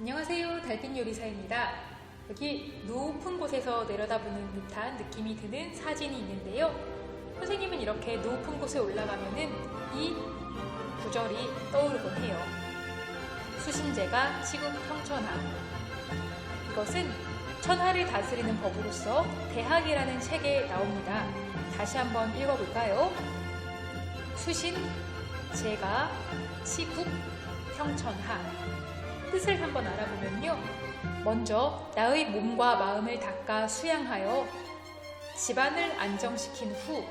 안녕하세요. 달빛 요리사입니다. 여기 높은 곳에서 내려다보는 듯한 느낌이 드는 사진이 있는데요. 선생님은 이렇게 높은 곳에 올라가면은 이 구절이 떠오르곤 해요. 수신제가 치국 평천하. 이것은 천하를 다스리는 법으로서 대학이라는 책에 나옵니다. 다시 한번 읽어볼까요? 수신, 제가, 치국, 평천하. 뜻을 한번 알아보면요. 먼저 나의 몸과 마음을 닦아 수양하여 집안을 안정시킨 후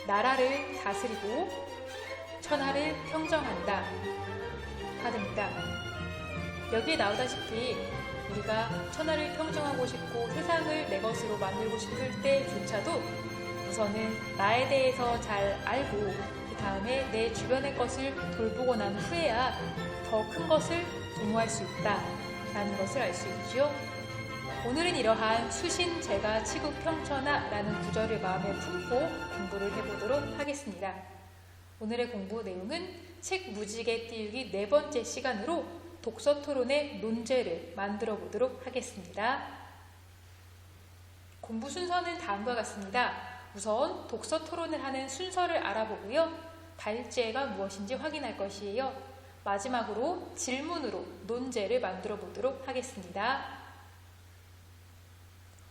나라를 다스리고 천하를 평정한다 하됩니다. 여기에 나오다시피 우리가 천하를 평정하고 싶고 세상을 내 것으로 만들고 싶을 때조차도 우선은 나에 대해서 잘 알고 그 다음에 내 주변의 것을 돌보고 난 후에야 더 큰 것을 도모할 수 있다라는 것을 알 수 있죠. 오늘은 이러한 수신, 제가, 치국, 평천하 라는 구절을 마음에 품고 공부를 해보도록 하겠습니다. 오늘의 공부 내용은 책 무지개 띄우기 4번째 시간으로 독서 토론의 논제를 만들어 보도록 하겠습니다. 공부 순서는 다음과 같습니다. 우선 독서 토론을 하는 순서를 알아보고요. 발제가 무엇인지 확인할 것이에요. 마지막으로 질문으로 논제를 만들어 보도록 하겠습니다.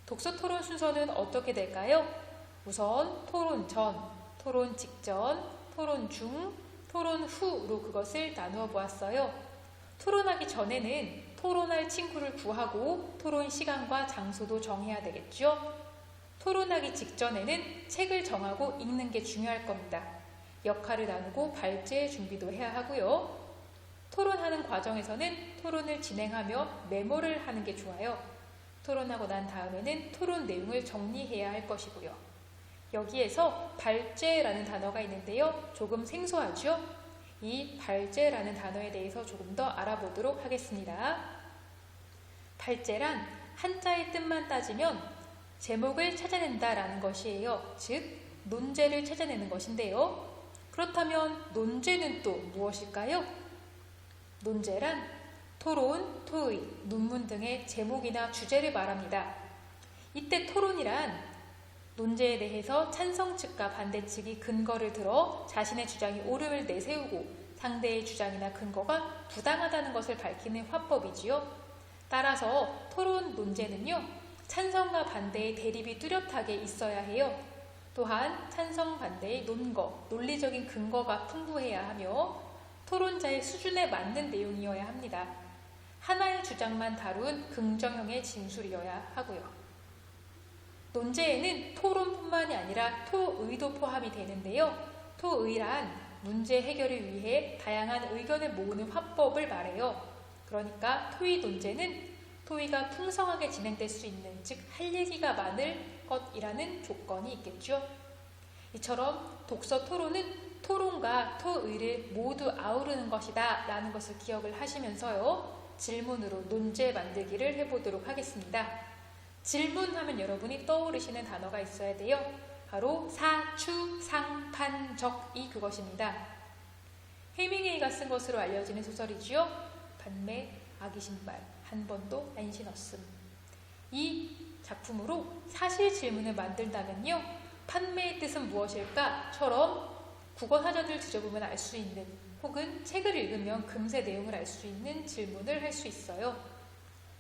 독서 토론 순서는 어떻게 될까요? 우선 토론 전, 토론 직전, 토론 중, 토론 후로 그것을 나누어 보았어요. 토론하기 전에는 토론할 친구를 구하고 토론 시간과 장소도 정해야 되겠죠? 토론하기 직전에는 책을 정하고 읽는 게 중요할 겁니다. 역할을 나누고 발제 준비도 해야 하고요. 토론하는 과정에서는 토론을 진행하며 메모를 하는 게 좋아요. 토론하고 난 다음에는 토론 내용을 정리해야 할 것이고요. 여기에서 발제라는 단어가 있는데요. 조금 생소하죠? 이 발제라는 단어에 대해서 조금 더 알아보도록 하겠습니다. 발제란 한자의 뜻만 따지면 제목을 찾아낸다라는 것이에요. 즉, 논제를 찾아내는 것인데요. 그렇다면 논제는 또 무엇일까요? 논제란 토론, 토의, 논문 등의 제목이나 주제를 말합니다. 이때 토론이란 논제에 대해서 찬성 측과 반대 측이 근거를 들어 자신의 주장이 옳음을 내세우고 상대의 주장이나 근거가 부당하다는 것을 밝히는 화법이지요. 따라서 토론 논제는요, 찬성과 반대의 대립이 뚜렷하게 있어야 해요. 또한 찬성 반대의 논거, 논리적인 근거가 풍부해야 하며 토론자의 수준에 맞는 내용이어야 합니다. 하나의 주장만 다룬 긍정형의 진술이어야 하고요. 논제에는 토론뿐만이 아니라 토의도 포함이 되는데요. 토의란 문제 해결을 위해 다양한 의견을 모으는 화법을 말해요. 그러니까 토의 논제는 토의가 풍성하게 진행될 수 있는, 즉 할 얘기가 많을 것이라는 조건이 있겠죠. 이처럼 독서 토론은 토론과 토의를 모두 아우르는 것이다 라는 것을 기억을 하시면서요. 질문으로 논제 만들기를 해보도록 하겠습니다. 질문하면 여러분이 떠오르시는 단어가 있어야 돼요. 바로 사추상판적이 그것입니다. 해밍웨이가 쓴 것으로 알려지는 소설이지요. 판매, 아기 신발, 한 번도 안 신었음. 이 작품으로 사실 질문을 만든다면요. 판매의 뜻은 무엇일까?처럼 국어 사전을 뒤져보면 알 수 있는, 혹은 책을 읽으면 금세 내용을 알 수 있는 질문을 할 수 있어요.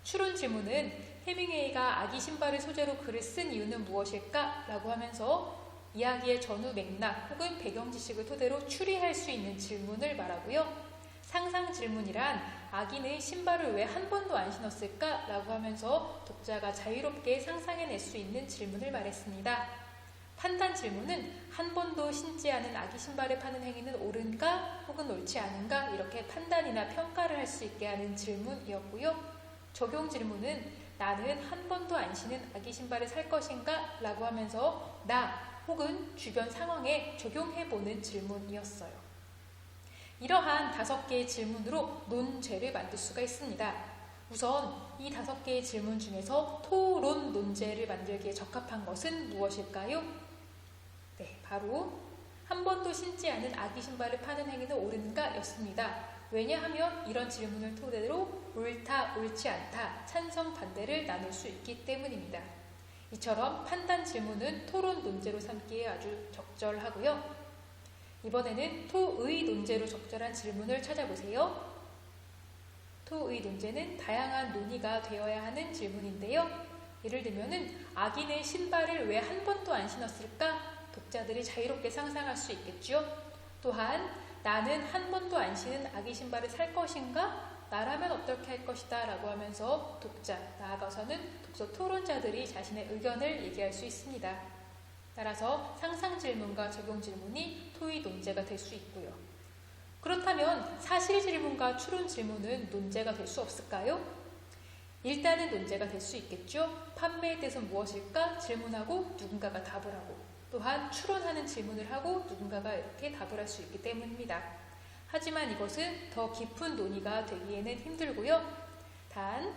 추론 질문은 해밍웨이가 아기 신발을 소재로 글을 쓴 이유는 무엇일까? 라고 하면서 이야기의 전후 맥락 혹은 배경 지식을 토대로 추리할 수 있는 질문을 말하고요. 상상 질문이란 아기는 신발을 왜 한 번도 안 신었을까? 라고 하면서 독자가 자유롭게 상상해낼 수 있는 질문을 말했습니다. 판단 질문은 한 번도 신지 않은 아기 신발을 파는 행위는 옳은가 혹은 옳지 않은가 이렇게 판단이나 평가를 할 수 있게 하는 질문이었고요. 적용 질문은 나는 한 번도 안 신은 아기 신발을 살 것인가? 라고 하면서 나 혹은 주변 상황에 적용해보는 질문이었어요. 이러한 5개의 질문으로 논제를 만들 수가 있습니다. 우선 이 5개의 질문 중에서 토론 논제를 만들기에 적합한 것은 무엇일까요? 네, 바로 한 번도 신지 않은 아기 신발을 파는 행위는 옳은가? 였습니다. 왜냐하면 이런 질문을 토대로 옳다, 옳지 않다, 찬성, 반대를 나눌 수 있기 때문입니다. 이처럼 판단 질문은 토론 논제로 삼기에 아주 적절하고요. 이번에는 토의 논제로 적절한 질문을 찾아보세요. 토의 논제는 다양한 논의가 되어야 하는 질문인데요. 예를 들면은 아기는 신발을 왜 한 번도 안 신었을까? 독자들이 자유롭게 상상할 수 있겠죠. 또한 나는 한 번도 안 신은 아기 신발을 살 것인가? 나라면 어떻게 할 것이다 라고 하면서 독자, 나아가서는 독서 토론자들이 자신의 의견을 얘기할 수 있습니다. 따라서 상상 질문과 적용 질문이 토의 논제가 될 수 있고요. 그렇다면 사실 질문과 추론 질문은 논제가 될 수 없을까요? 일단은 논제가 될 수 있겠죠. 판매의 뜻은 무엇일까? 질문하고 누군가가 답을 하고 또한 추론하는 질문을 하고 누군가가 이렇게 답을 할 수 있기 때문입니다. 하지만 이것은 더 깊은 논의가 되기에는 힘들고요. 단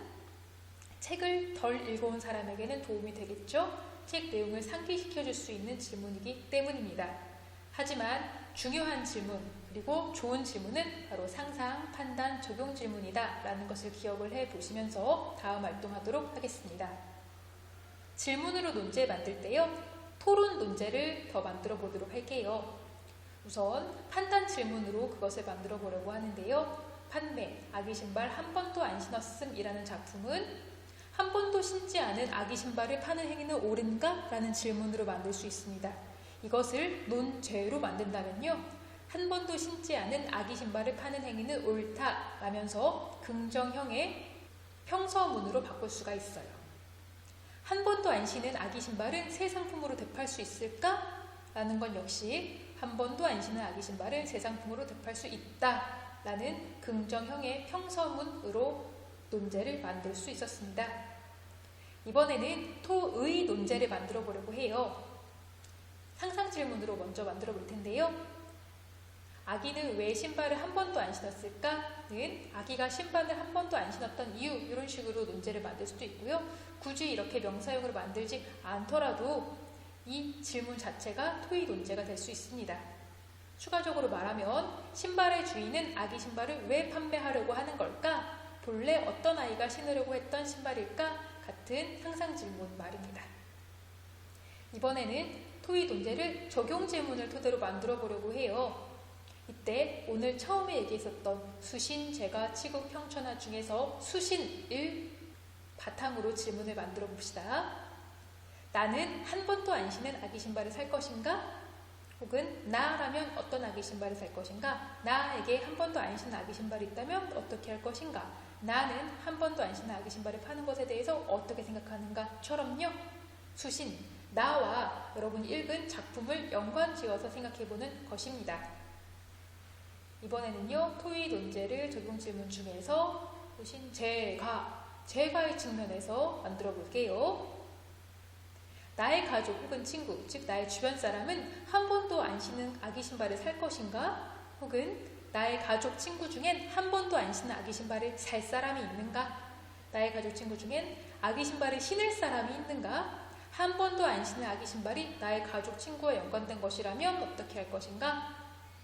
책을 덜 읽어온 사람에게는 도움이 되겠죠. 책 내용을 상기시켜 줄 수 있는 질문이기 때문입니다. 하지만 중요한 질문 그리고 좋은 질문은 바로 상상, 판단, 적용 질문이다 라는 것을 기억을 해보시면서 다음 활동하도록 하겠습니다. 질문으로 논제 만들 때요. 토론 논제를 더 만들어 보도록 할게요. 우선 판단 질문으로 그것을 만들어 보려고 하는데요. 판매, 아기 신발 한 번도 안 신었음 이라는 작품은 한 번도 신지 않은 아기 신발을 파는 행위는 옳은가? 라는 질문으로 만들 수 있습니다. 이것을 논제로 만든다면요. 한 번도 신지 않은 아기 신발을 파는 행위는 옳다 라면서 긍정형의 평서문으로 바꿀 수가 있어요. 한 번도 안 신은 아기 신발은 새 상품으로 되팔 수 있을까? 라는 건 역시 한 번도 안 신은 아기 신발은 새 상품으로 되팔 수 있다 라는 긍정형의 평서문으로 논제를 만들 수 있었습니다. 이번에는 토의 논제를 만들어 보려고 해요. 상상 질문으로 먼저 만들어 볼 텐데요. 아기는 왜 신발을 한 번도 안 신었을까?는 아기가 신발을 한 번도 안 신었던 이유 이런 식으로 논제를 만들 수도 있고요. 굳이 이렇게 명사형으로 만들지 않더라도 이 질문 자체가 토의 논제가 될 수 있습니다. 추가적으로 말하면 신발의 주인은 아기 신발을 왜 판매하려고 하는 걸까? 본래 어떤 아이가 신으려고 했던 신발일까? 같은 상상 질문 말입니다. 이번에는 토의 논제를 적용 질문을 토대로 만들어 보려고 해요. 이때 오늘 처음에 얘기했었던 수신, 제가, 치국, 평천하 중에서 수신을 바탕으로 질문을 만들어 봅시다. 나는 한 번도 안 신은 아기 신발을 살 것인가? 혹은 나라면 어떤 아기 신발을 살 것인가? 나에게 한 번도 안 신은 아기 신발이 있다면 어떻게 할 것인가? 나는 한 번도 안 신은 아기 신발을 파는 것에 대해서 어떻게 생각하는가?처럼요. 수신, 나와 여러분이 읽은 작품을 연관지어서 생각해보는 것입니다. 이번에는요. 토의 논제를 적용 질문 중에서 수신, 제가의 측면에서 만들어 볼게요. 나의 가족 혹은 친구, 즉 나의 주변 사람은 한 번도 안 신은 아기 신발을 살 것인가? 혹은 나의 가족, 친구 중엔 한 번도 안 신은 아기 신발을 살 사람이 있는가? 나의 가족, 친구 중엔 아기 신발을 신을 사람이 있는가? 한 번도 안 신은 아기 신발이 나의 가족, 친구와 연관된 것이라면 어떻게 할 것인가?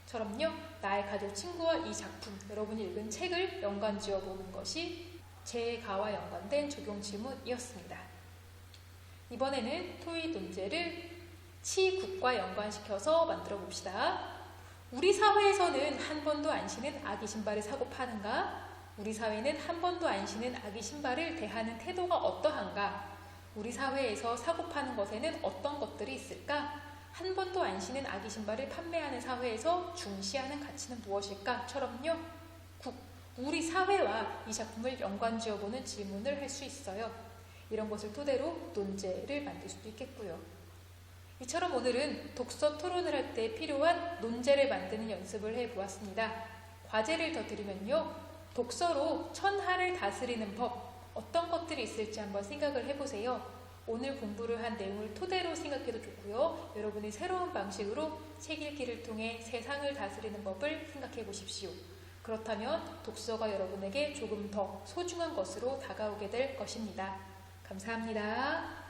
처럼요. 나의 가족, 친구와 이 작품, 여러분이 읽은 책을 연관지어 보는 것이 제가와 연관된 적용 질문이었습니다. 이번에는 토의 논제를 치국과 연관시켜서 만들어 봅시다. 우리 사회에서는 한 번도 안 신은 아기 신발을 사고 파는가? 우리 사회는 한 번도 안 신은 아기 신발을 대하는 태도가 어떠한가? 우리 사회에서 사고 파는 것에는 어떤 것들이 있을까? 한 번도 안 신은 아기 신발을 판매하는 사회에서 중시하는 가치는 무엇일까?처럼요. 우리 사회와 이 작품을 연관지어보는 질문을 할 수 있어요. 이런 것을 토대로 논제를 만들 수도 있겠고요. 이처럼 오늘은 독서 토론을 할 때 필요한 논제를 만드는 연습을 해보았습니다. 과제를 더 드리면요. 독서로 천하를 다스리는 법, 어떤 것들이 있을지 한번 생각을 해보세요. 오늘 공부를 한 내용을 토대로 생각해도 좋고요. 여러분이 새로운 방식으로 책 읽기를 통해 세상을 다스리는 법을 생각해 보십시오. 그렇다면 독서가 여러분에게 조금 더 소중한 것으로 다가오게 될 것입니다. 감사합니다.